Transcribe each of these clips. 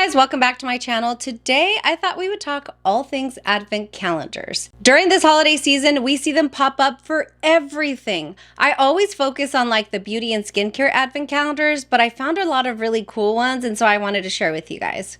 guys, welcome back to my channel. Today, I thought we would talk all things Advent calendars. During this holiday season, we see them pop up for everything. I always focus on like the beauty and skincare Advent calendars, but I found a lot of really cool ones, and so I wanted to share with you guys.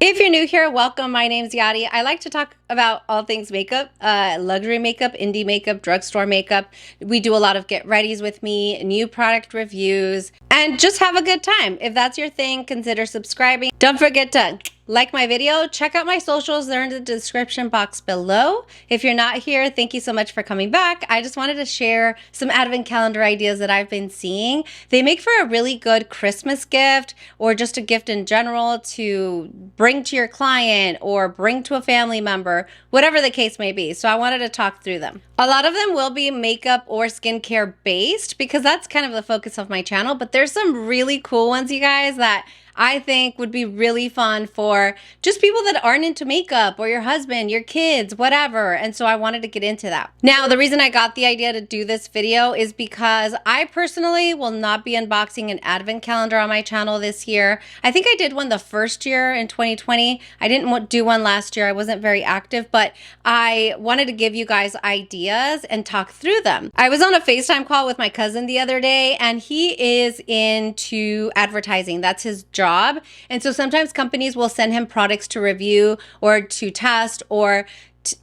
If you're new here, welcome. My name's Yadi. I like to talk about all things makeup, luxury makeup, indie makeup, drugstore makeup. We do a lot of get readies with me, new product reviews, and just have a good time. If that's your thing, consider subscribing. Don't forget to like my video. Check out my socials. They're in the description box below. If you're not here, thank you so much for coming back. I just wanted to share some Advent calendar ideas that I've been seeing. They make for a really good Christmas gift or just a gift in general to bring to your client or bring to a family member, whatever the case may be. So I wanted to talk through them. A lot of them will be makeup or skincare based because that's kind of the focus of my channel, but there's some really cool ones, you guys, that I think would be really fun for just people that aren't into makeup or your husband, your kids, whatever. And so I wanted to get into that. Now, the reason I got the idea to do this video is because I personally will not be unboxing an Advent calendar on my channel this year. I think I did one the first year in 2020. I didn't do one last year. I wasn't very active, but I wanted to give you guys ideas and talk through them. I was on a FaceTime call with my cousin the other day, and he is into advertising. That's his job. And so sometimes companies will send him products to review or to test or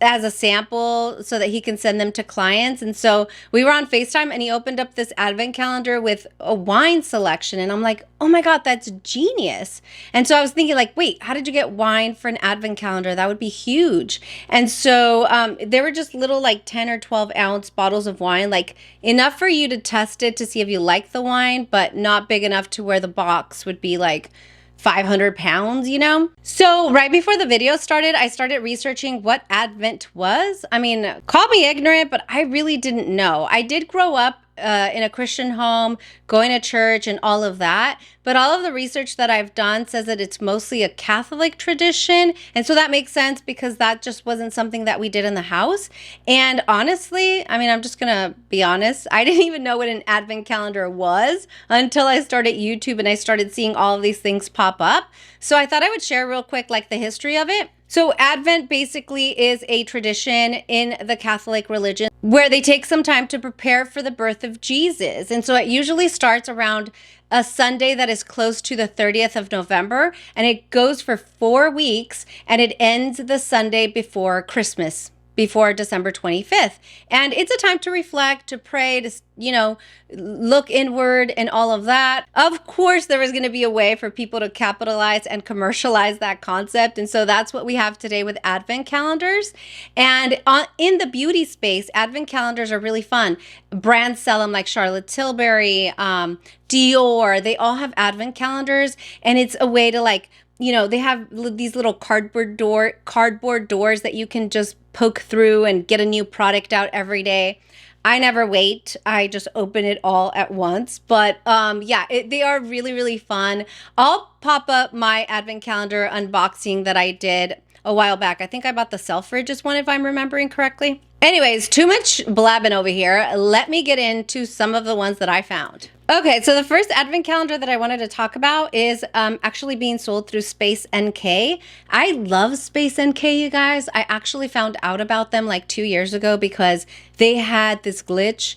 as a sample so that he can send them to clients. And so we were on FaceTime and he opened up this Advent calendar with a wine selection. And I'm like, oh my God, that's genius. And so I was thinking like, wait, how did you get wine for an Advent calendar? That would be huge. And so they were just little like 10 or 12 ounce bottles of wine, like enough for you to test it to see if you like the wine, but not big enough to where the box would be like 500 pounds, you know? So right before the video started, I started researching what Advent was. I mean, call me ignorant, but I really didn't know. I did grow up in a Christian home, going to church and all of that. But all of the research that I've done says that it's mostly a Catholic tradition. And so that makes sense because that just wasn't something that we did in the house. And honestly, I mean, I'm just gonna be honest, I didn't even know what an Advent calendar was until I started YouTube and I started seeing all of these things pop up. So I thought I would share real quick like the history of it. So Advent basically is a tradition in the Catholic religion where they take some time to prepare for the birth of Jesus. And so it usually starts around a Sunday that is close to the 30th of November, and it goes for 4 weeks, and it ends the Sunday before Christmas, before December 25th. And it's a time to reflect, to pray, to, you know, look inward and all of that. Of course, there is going to be a way for people to capitalize and commercialize that concept. And so that's what we have today with Advent calendars. And in the beauty space, Advent calendars are really fun. Brands sell them like Charlotte Tilbury, Dior. They all have Advent calendars. And it's a way to like, you know, they have these little cardboard doors that you can just poke through and get a new product out every day. I never wait. I just open it all at once. But yeah, they are really, really fun. I'll pop up my Advent calendar unboxing that I did a while back. I think I bought the Selfridges one if I'm remembering correctly. Anyways, too much blabbing over here. Let me get into some of the ones that I found. Okay, so the first Advent calendar that I wanted to talk about is actually being sold through Space NK. I love Space NK, you guys. I actually found out about them like 2 years ago because they had this glitch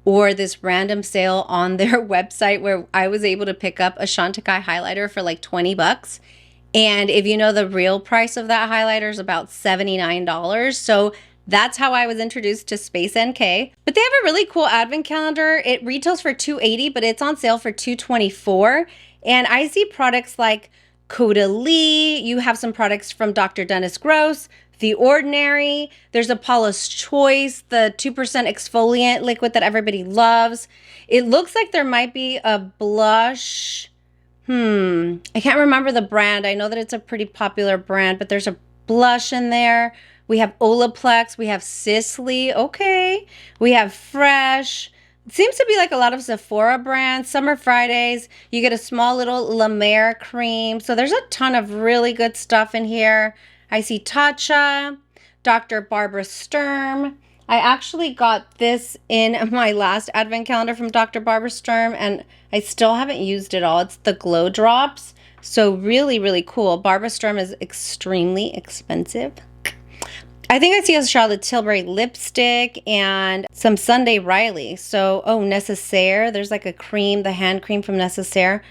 or this random sale on their website where I was able to pick up a Chantecaille highlighter for like 20 bucks. And if you know, the real price of that highlighter is about $79. So that's how I was introduced to Space NK. But they have a really cool Advent calendar. It retails for $280, but it's on sale for $224. And I see products like Caudalie. You have some products from Dr. Dennis Gross, The Ordinary. There's a Paula's Choice, the 2% exfoliant liquid that everybody loves. It looks like there might be a blush. I can't remember the brand. I know that it's a pretty popular brand, but there's a blush in there. We have Olaplex. We have Sisley. Okay. We have Fresh. It seems to be like a lot of Sephora brands. Summer Fridays. You get a small little La Mer cream. So there's a ton of really good stuff in here. I see Tatcha, Dr. Barbara Sturm. I actually got this in my last advent calendar from Dr. Barbara Sturm, and I still haven't used it all. It's the Glow Drops. So really, really cool. Barbara Sturm is extremely expensive. I think I see a Charlotte Tilbury lipstick and some Sunday Riley. So, oh, Necessaire. There's like a cream, the hand cream from Necessaire.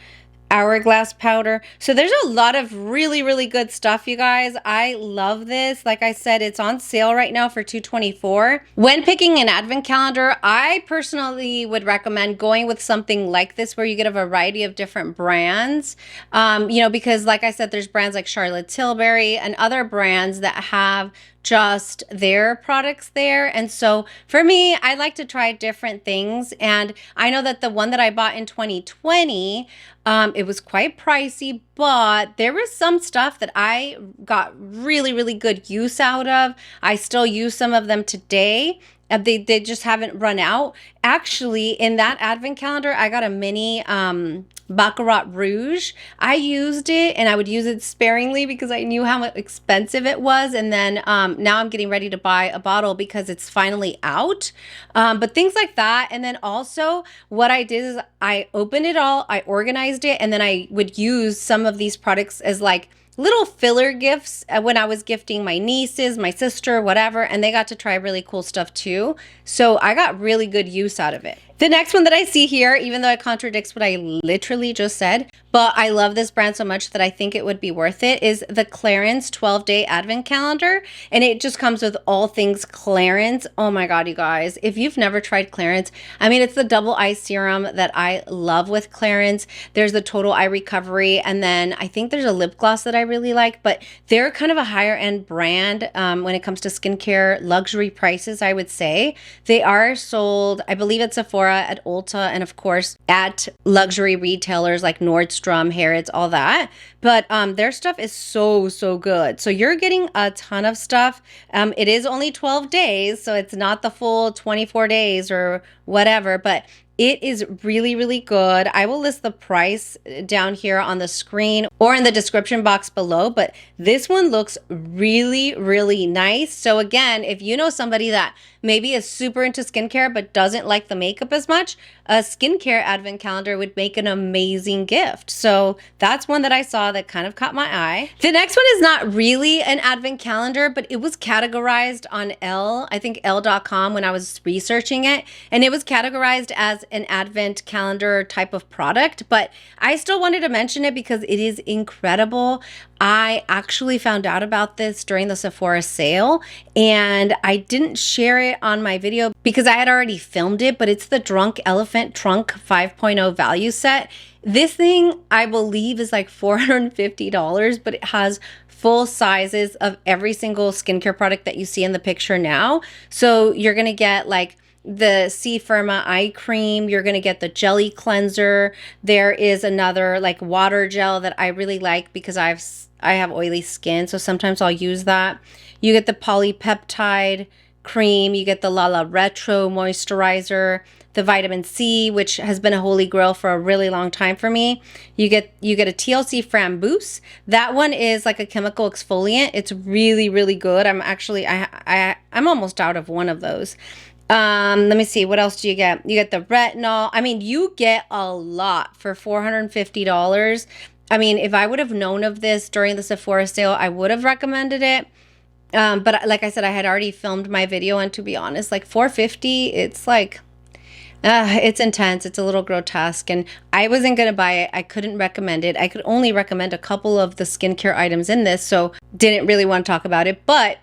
Hourglass powder. So there's a lot of really, really good stuff, you guys. I love this. Like I said, it's on sale right now for $224. When picking an advent calendar, I personally would recommend going with something like this where you get a variety of different brands. You know, because like I said, there's brands like Charlotte Tilbury and other brands that have just their products there. And so for me, I like to try different things. And I know that the one that I bought in 2020, it was quite pricey, but there was some stuff that I got really, really good use out of. I still use some of them today. They just haven't run out. Actually, in that advent calendar, I got a mini Baccarat Rouge. I used it and I would use it sparingly because I knew how expensive it was. And then now I'm getting ready to buy a bottle because it's finally out. But things like that. And then also what I did is I opened it all, I organized it, and then I would use some of these products as like little filler gifts when I was gifting my nieces, my sister, whatever, and they got to try really cool stuff too. So I got really good use out of it. The next one that I see here, even though it contradicts what I literally just said, but I love this brand so much that I think it would be worth it, is the Clarins 12-Day Advent Calendar. And it just comes with all things Clarins. Oh my God, you guys. If you've never tried Clarins, I mean, it's the double eye serum that I love with Clarins. There's the Total Eye Recovery. And then I think there's a lip gloss that I really like, but they're kind of a higher end brand when it comes to skincare, luxury prices, I would say. They are sold, I believe at Sephora, at Ulta, and of course at luxury retailers like Nordstrom, Harrods, all that. But their stuff is so, so good. So you're getting a ton of stuff. It is only 12 days, so it's not the full 24 days or whatever, but it is really, really good. I will list the price down here on the screen or in the description box below, but this one looks really, really nice. So again, if you know somebody that maybe is super into skincare but doesn't like the makeup as much, a skincare advent calendar would make an amazing gift. So that's one that I saw that kind of caught my eye. The next one is not really an advent calendar, but it was categorized on e.l.f, I think e.l.f.com, when I was researching it, and it was categorized as an advent calendar type of product, but I still wanted to mention it because it is incredible. I actually found out about this during the Sephora sale, and I didn't share it on my video because I had already filmed it, but it's the Drunk Elephant Trunk 5.0 value set. This thing, I believe, is like $450, but it has full sizes of every single skincare product that you see in the picture now. So you're going to get like the C Firma eye cream. You're going to get the jelly cleanser. There is another like water gel that I really like because I have oily skin, so sometimes I'll use that. You get the polypeptide cream. You get the Lala Retro moisturizer, the vitamin C, which has been a holy grail for a really long time for me. You get a TLC Framboos. That one is like a chemical exfoliant. It's really, really good. I'm actually I'm almost out of one of those. Let me see, what else do you get? You get the retinol. I mean, you get a lot for $450. I mean, if I would have known of this during the Sephora sale, I would have recommended it. But like I said, I had already filmed my video, and to be honest, like $450, it's like, it's intense. It's a little grotesque, and I wasn't going to buy it. I couldn't recommend it. I could only recommend a couple of the skincare items in this, so didn't really want to talk about it. But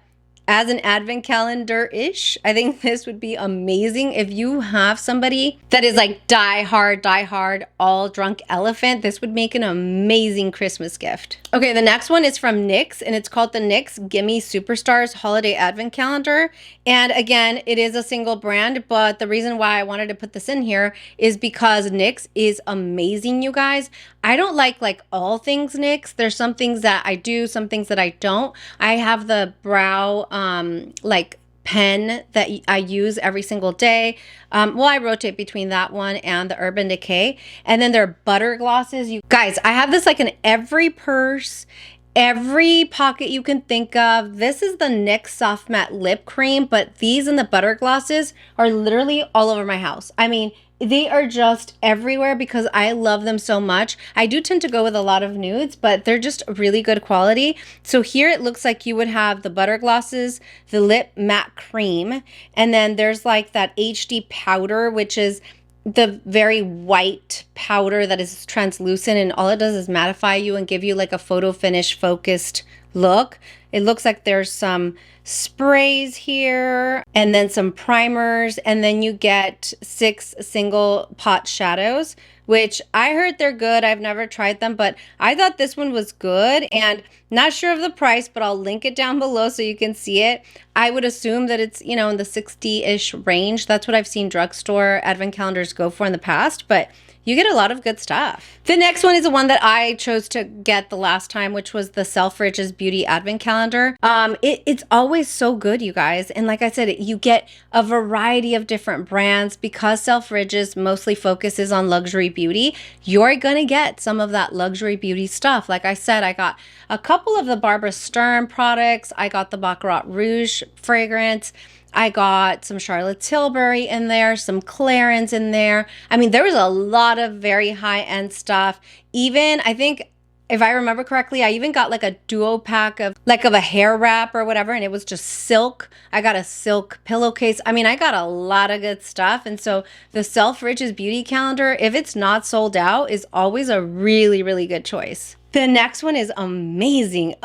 as an advent calendar-ish, I think this would be amazing. If you have somebody that is like die hard, all drunk elephant, this would make an amazing Christmas gift. Okay, the next one is from NYX, and it's called the NYX Gimme Superstars Holiday Advent Calendar. And again, it is a single brand, but the reason why I wanted to put this in here is because NYX is amazing, you guys. I don't like all things NYX. There's some things that I do, some things that I don't. I have the brow like pen that I use every single day. Well, I rotate between that one and the Urban Decay. And then there are butter glosses. You guys, I have this like in every purse, every pocket you can think of. This is the NYX Soft Matte Lip Cream, but these and the butter glosses are literally all over my house. I mean, they are just everywhere because I love them so much. I do tend to go with a lot of nudes, but they're just really good quality. So here it looks like you would have the butter glosses, the lip matte cream, and then there's like that HD powder, which is the very white powder that is translucent, and all it does is mattify you and give you like a photo finish focused look. It looks like there's some sprays here and then some primers, and then you get 6 single pot shadows, which I heard they're good. I've never tried them, but I thought this one was good, and not sure of the price, but I'll link it down below so you can see it. I would assume that it's, you know, in the 60-ish range. That's what I've seen drugstore advent calendars go for in the past, but you get a lot of good stuff. The next one is the one that I chose to get the last time, which was the Selfridges Beauty Advent Calendar. It's always so good, you guys. And like I said, you get a variety of different brands. Because Selfridges mostly focuses on luxury beauty, you're gonna get some of that luxury beauty stuff. Like I said, I got a couple of the Barbara Sturm products. I got the Baccarat Rouge fragrance. I got some Charlotte Tilbury in there, some Clarins in there. I mean, there was a lot of very high-end stuff. Even, I think, if I remember correctly, I even got like a duo pack of a hair wrap or whatever, and it was just silk. I got a silk pillowcase. I mean, I got a lot of good stuff. And so the Selfridges Beauty Calendar, if it's not sold out, is always a really, really good choice. The next one is amazing.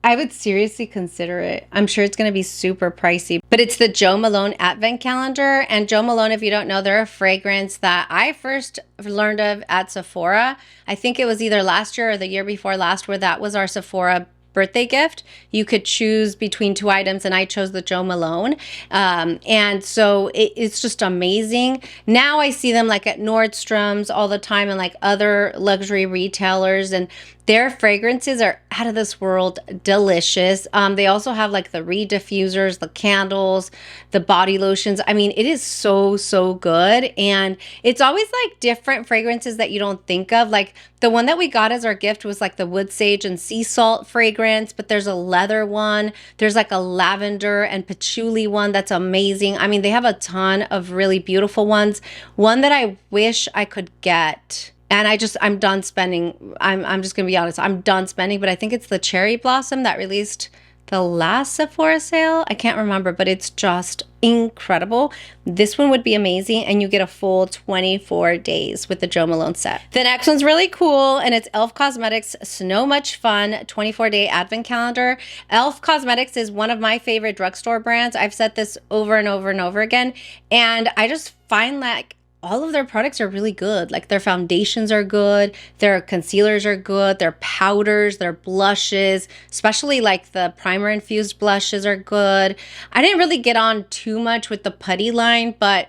I would seriously consider it. I'm sure it's going to be super pricey, but it's the Jo Malone Advent Calendar. And Jo Malone, if you don't know, they're a fragrance that I first learned of at Sephora. I think it was either last year or the year before last, where that was our Sephora birthday gift. You could choose between 2 items, and I chose the Jo Malone. And so it's just amazing. Now I see them like at Nordstrom's all the time and like other luxury retailers, and their fragrances are out of this world delicious. They also have like the reed diffusers, the candles, the body lotions. I mean, it is so, so good. And it's always like different fragrances that you don't think of. Like the one that we got as our gift was like the wood sage and sea salt fragrance, but there's a leather one. There's like a lavender and patchouli one that's amazing. I mean, they have a ton of really beautiful ones. One that I wish I could get, and I'm done spending. I'm just going to be honest. I'm done spending, but I think it's the Cherry Blossom that released the last Sephora sale. I can't remember, but it's just incredible. This one would be amazing, and you get a full 24 days with the Jo Malone set. The next one's really cool, and it's e.l.f. Cosmetics So Much Fun 24-Day Advent Calendar. e.l.f. Cosmetics is one of my favorite drugstore brands. I've said this over and over and over again, and I just find like all of their products are really good. Like their foundations are good, their concealers are good, their powders, their blushes, especially like the primer infused blushes are good. I didn't really get on too much with the putty line, but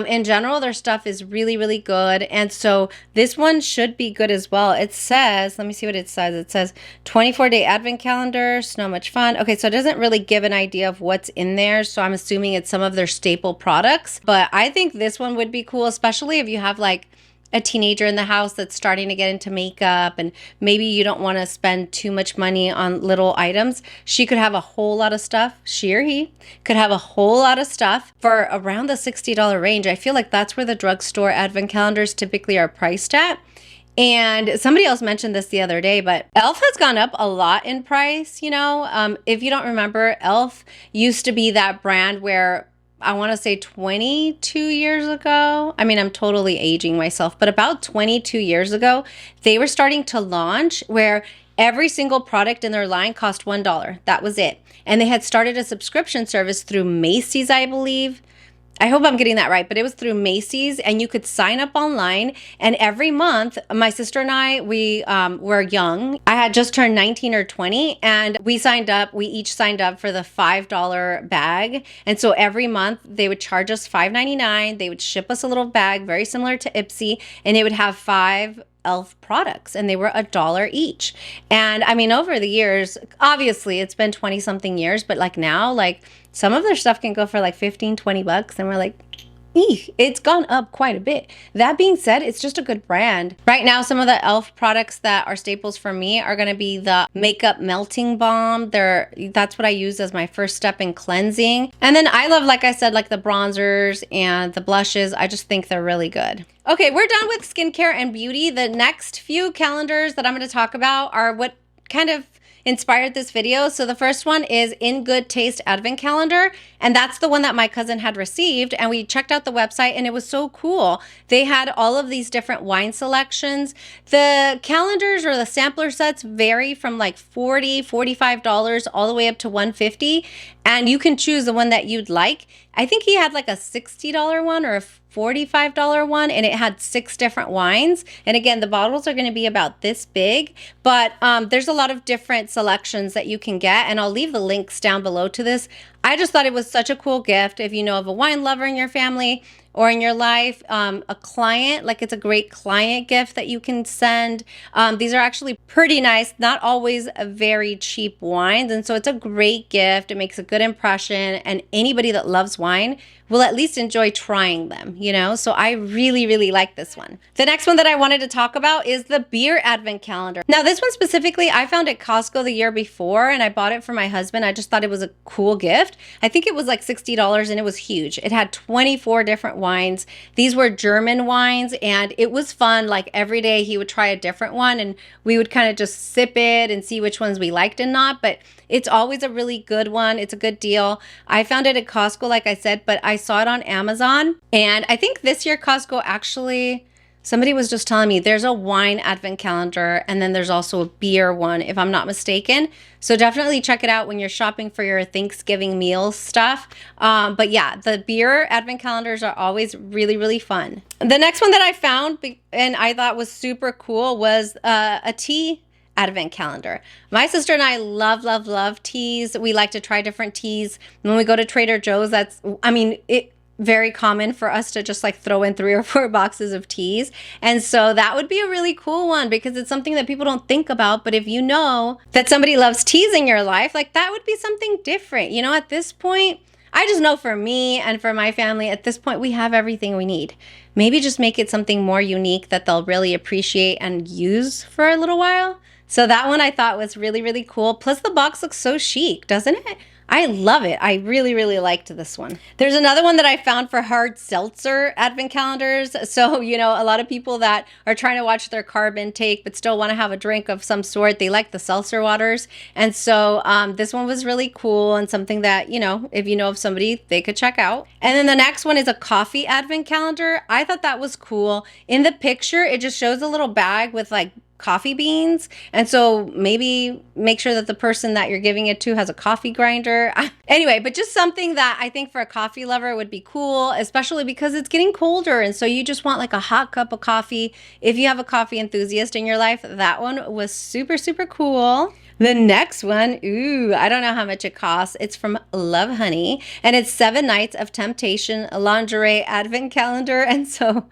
in general, their stuff is really, really good. And so this one should be good as well. It says, let me see what it says. It says 24-day advent calendar, so much fun. Okay, so it doesn't really give an idea of what's in there. So I'm assuming it's some of their staple products. But I think this one would be cool, especially if you have like a teenager in the house that's starting to get into makeup, and maybe you don't want to spend too much money on little items. She could have a whole lot of stuff. She or he could have a whole lot of stuff for around the $60 range. I feel like that's where the drugstore advent calendars typically are priced at. And somebody else mentioned this the other day, but e.l.f. has gone up a lot in price. You know, if you don't remember, e.l.f. used to be that brand where I want to say 22 years ago. I mean, I'm totally aging myself, but about 22 years ago, they were starting to launch where every single product in their line cost $1. That was it. And they had started a subscription service through Macy's, I believe. I hope I'm getting that right, but it was through Macy's, and you could sign up online, and every month, my sister and I, we were young. I had just turned 19 or 20, and we each signed up for the $5 bag. And so every month they would charge us $5.99. They would ship us a little bag, very similar to Ipsy, and it would have 5 e.l.f. products, and they were $1 each. And I mean, over the years, obviously it's been 20 something years, but like now, like some of their stuff can go for like 15, 20 bucks. And we're like, it's gone up quite a bit. That being said, it's just a good brand. Right now, some of the e.l.f. products that are staples for me are going to be the Makeup Melting Balm. That's what I use as my first step in cleansing. And then I love, like I said, like the bronzers and the blushes. I just think they're really good. Okay, we're done with skincare and beauty. The next few calendars that I'm going to talk about are what kind of inspired this video. So the first one is In Good Taste Advent Calendar, and that's the one that my cousin had received, and we checked out the website and it was so cool. They had all of these different wine selections. The calendars or the sampler sets vary from like $40, $45 all the way up to $150, and you can choose the one that you'd like. I think he had like a $60 one or a $45 one, and it had 6 different wines. And again, the bottles are going to be about this big, but there's a lot of different selections that you can get, and I'll leave the links down below to this. I just thought it was such a cool gift. If you know of a wine lover in your family or in your life, a client, like it's a great client gift that you can send. These are actually pretty nice, not always very cheap wines. And so it's a great gift. It makes a good impression, and anybody that loves wine will at least enjoy trying them, you know? So I really, really like this one. The next one that I wanted to talk about is the beer advent calendar. Now this one specifically, I found at Costco the year before, and I bought it for my husband. I just thought it was a cool gift. I think it was like $60 and it was huge. It had 24 different wines. These were German wines, and it was fun. Like every day he would try a different one, and we would kind of just sip it and see which ones we liked and not, but it's always a really good one. It's a good deal. I found it at Costco, like I said, but I saw it on Amazon. And I think this year Costco actually, somebody was just telling me there's a wine advent calendar, and then there's also a beer one, if I'm not mistaken. So definitely check it out when you're shopping for your Thanksgiving meal stuff. But yeah, the beer advent calendars are always really, really fun. The next one that I found and I thought was super cool was a tea advent calendar. My sister and I love, love, love teas. We like to try different teas. When we go to Trader Joe's, it's very common for us to just like throw in 3 or 4 boxes of teas. And so that would be a really cool one because it's something that people don't think about. But if you know that somebody loves teas in your life, like that would be something different. You know, at this point, I just know for me and for my family, at this point, we have everything we need. Maybe just make it something more unique that they'll really appreciate and use for a little while. So that one I thought was really, really cool. Plus the box looks so chic, doesn't it? I love it. I really, really liked this one. There's another one that I found for hard seltzer advent calendars. So, you know, a lot of people that are trying to watch their carb intake but still want to have a drink of some sort, they like the seltzer waters. And so this one was really cool and something that, you know, if you know of somebody, they could check out. And then the next one is a coffee advent calendar. I thought that was cool. In the picture, it just shows a little bag with like coffee beans, and so maybe make sure that the person that you're giving it to has a coffee grinder. Anyway, but just something that I think for a coffee lover would be cool, especially because it's getting colder, and so you just want like a hot cup of coffee. If you have a coffee enthusiast in your life, that one was super, super cool. The next one, I don't know how much it costs. It's from LoveHoney, and it's 7 Nights of Temptation, a lingerie advent calendar. And so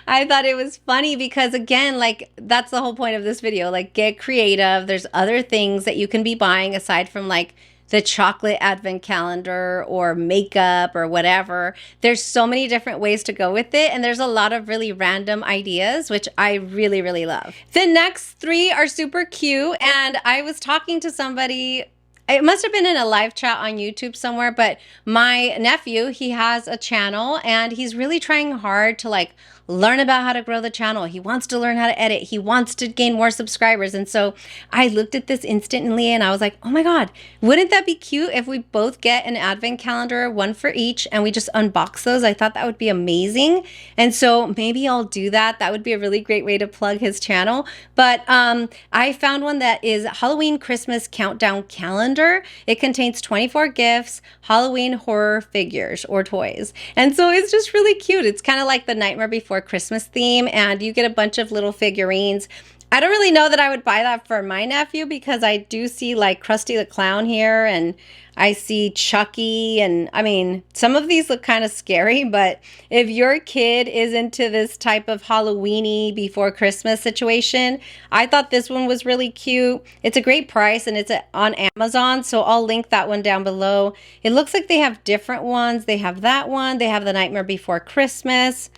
I thought it was funny because, again, like that's the whole point of this video. Like, get creative. There's other things that you can be buying aside from like the chocolate advent calendar or makeup or whatever. There's so many different ways to go with it, and there's a lot of really random ideas, which I really, really love. The next 3 are super cute, and I was talking to somebody, it must have been in a live chat on YouTube somewhere, but my nephew, he has a channel, and he's really trying hard to like learn about how to grow the channel. He wants to learn how to edit. He wants to gain more subscribers. And so I looked at this instantly and I was like, oh my God, wouldn't that be cute if we both get an advent calendar, one for each, and we just unbox those? I thought that would be amazing. And so maybe I'll do that. That would be a really great way to plug his channel. But I found one that is Halloween Christmas Countdown Calendar. It contains 24 gifts, Halloween horror figures or toys. And so it's just really cute. It's kind of like the Nightmare Before Christmas theme, and you get a bunch of little figurines. I don't really know that I would buy that for my nephew because I do see like Krusty the Clown here and I see Chucky, and I mean, some of these look kind of scary, but if your kid is into this type of Halloween-y before Christmas situation, I thought this one was really cute. It's a great price and it's on Amazon, so I'll link that one down below. It looks like they have different ones. They have that one. They have the Nightmare Before Christmas.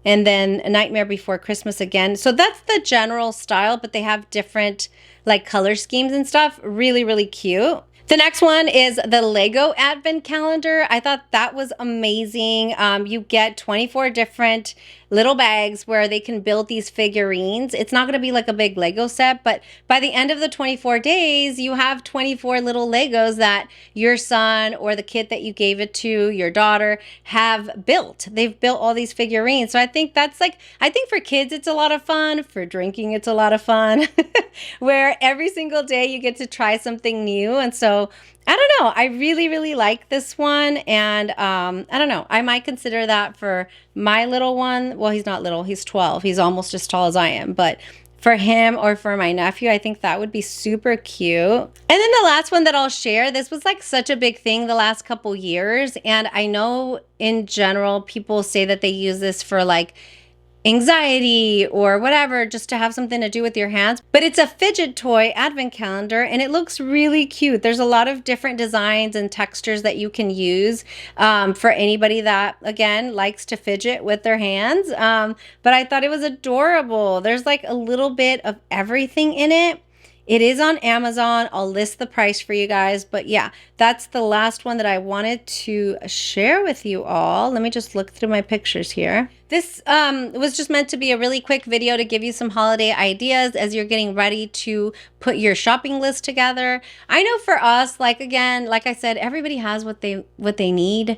And then A Nightmare Before Christmas again. So that's the general style, but they have different like color schemes and stuff. Really, really cute. The next one is the Lego Advent Calendar. I thought that was amazing. You get 24 different little bags where they can build these figurines. It's not going to be like a big Lego set, but by the end of the 24 days, you have 24 little Legos that your son or the kid that you gave it to, your daughter, have built. They've built all these figurines. So I think that's like, I think for kids, it's a lot of fun. For drinking, it's a lot of fun. Where every single day you get to try something new. And so I don't know. I really, really like this one. And I don't know. I might consider that for my little one. Well, he's not little. He's 12. He's almost as tall as I am. But for him or for my nephew, I think that would be super cute. And then the last one that I'll share, this was like such a big thing the last couple years. And I know in general, people say that they use this for like anxiety or whatever, just to have something to do with your hands. But it's a fidget toy advent calendar and it looks really cute. There's a lot of different designs and textures that you can use for anybody that, again, likes to fidget with their hands. But I thought it was adorable. There's like a little bit of everything in it. It is on Amazon. I'll list the price for you guys. But yeah, that's the last one that I wanted to share with you all. Let me just look through my pictures here. This was just meant to be a really quick video to give you some holiday ideas as you're getting ready to put your shopping list together. I know for us, like again, like I said, everybody has what they need.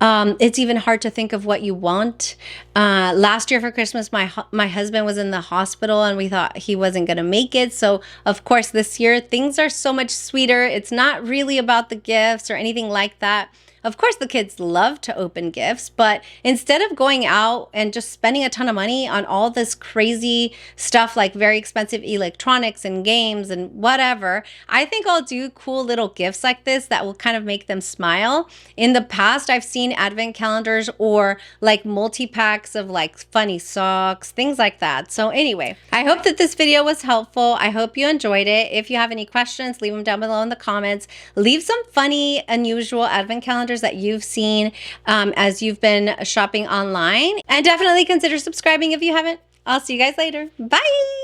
It's even hard to think of what you want. Last year for Christmas, my husband was in the hospital and we thought he wasn't gonna make it. So of course this year things are so much sweeter. It's not really about the gifts or anything like that. Of course, the kids love to open gifts, but instead of going out and just spending a ton of money on all this crazy stuff like very expensive electronics and games and whatever, I think I'll do cool little gifts like this that will kind of make them smile. In the past, I've seen advent calendars or like multi-packs of like funny socks, things like that. So anyway, I hope that this video was helpful. I hope you enjoyed it. If you have any questions, leave them down below in the comments. Leave some funny, unusual advent calendars that you've seen as you've been shopping online, and definitely consider subscribing if you haven't. I'll see you guys later. Bye.